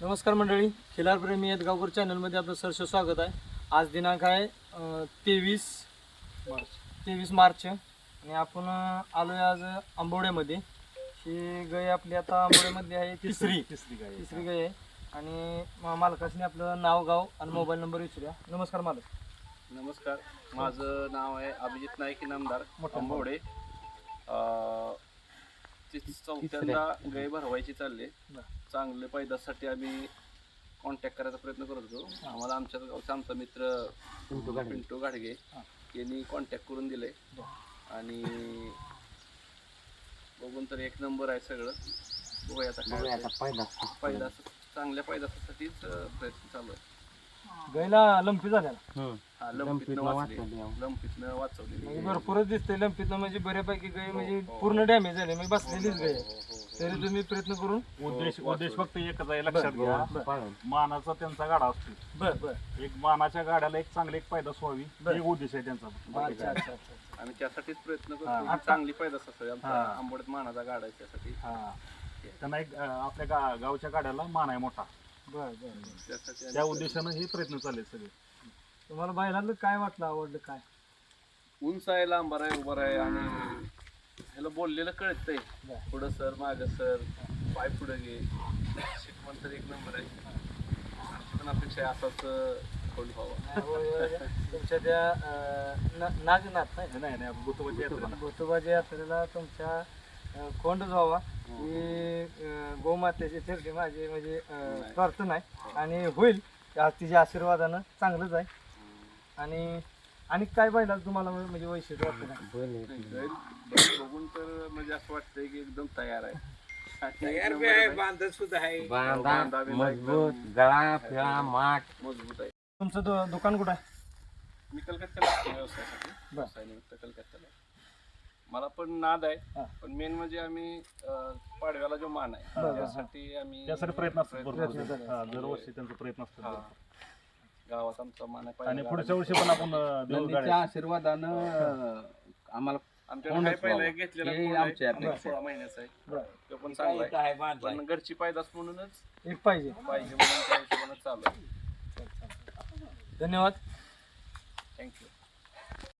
नमस्कार मंडळी, खिलार प्रेमी येतगावकर चॅनलमध्ये आपलं सहर्ष स्वागत आहे. आज दिनांक आहे 23 मार्च आणि आपण आलोय आज आंबोड्यामध्ये. ही गाय आपली आता आंबोड्यामध्ये आहे तिसरी गाय आहे. आणि मालकाने आपलं नाव गाव आणि मोबाईल नंबर विचारूया. नमस्कार मालक. नमस्कार, माझं नाव आहे अभिजित नाईक इनामदार आंबोडे. चौथ्यांदा गाय भरवायची चालले. चांगले पैदासाठी आम्ही कॉन्टॅक्ट करायचा प्रयत्न करत होतो. आम्हाला आमच्या गावचा आमचा मित्र पिंटू गाडगे यांनी कॉन्टॅक्ट करून दिले आणि बघून तर एक नंबर आहे सगळं. बघूया आता पैदास चांगल्या पैदासाठीच प्रयत्न चालू आहे. गायला लंपी झाल्या लंपीतनं वाचवली भरपूरच दिसते. लंपीतनं म्हणजे बऱ्यापैकी गाय म्हणजे पूर्ण डॅमेज झाले, म्हणजे बसलेलीच गाय. तरी तुम्ही प्रयत्न करून उद्देश फक्त एकच आहे, लक्षात घ्या. मानाचा त्यांचा गाडा असतो. एक मानाच्या गाड्याला एक चांगली एक पैदास व्हावी, एक उद्देश आहे त्यांचा. आम्ही त्यासाठीच प्रयत्न करतो, चांगली पैदास असावी. आमचा आंबोड्यात मानाचा गाडा आहे त्यासाठी. त्यांना एक आपल्या गावच्या गाड्याला मान आहे मोठा. त्या उद्देशानं हे प्रयत्न चालले सगळे. तुम्हाला बैलांना काय वाटलं, आवडलं काय? उंच आहे, लांबर आहे, उभं आहे आणि ह्याला बोललेलं कळतंय. पुढं सर मागं सर, पाय पुढे घे, शिकवण तर एक नंबर आहे. पण अपेक्षा असाच खोल व्हावा. तुमच्या त्या नागनाथ नाही भूतोबाजी यात्रेला तुमच्या कोंडच व्हावा ही गोमातेची चरणी माझी म्हणजे प्रार्थना आहे. आणि होईल तिच्या आशीर्वादानं चांगलंच आहे. आणि काय पाहिलं तुम्हाला म्हणजे वैशिष्ट्य वाटतं का? बघून तर म्हणजे असं वाटतंय की एकदम तयार आहे. बांधत सुद्धा आहे, मजबूत आहे. तुमचं दुकान कुठं आहे? मी कलकत्त्याला व्यवसायासाठी कलकत्त्याला. मला पण नाद आहे, पण मेन म्हणजे आम्ही पाडव्याला जो मान आहे त्यासाठी आम्ही प्रयत्न असतात. दरवर्षी त्यांचा प्रयत्न असतो. गावात आमचा मान आहे आणि पुढच्या वर्षी पण आपण आशीर्वादानं आम्हाला आमच्याकडे पहिला एक घेतलेला 16 महिन्याचा आहे. तो पण चांगला आहे, पण घरची पैदास म्हणूनच एक पाहिजे म्हणून त्या हिशोबानं चालू आहे. धन्यवाद. थँक्यू.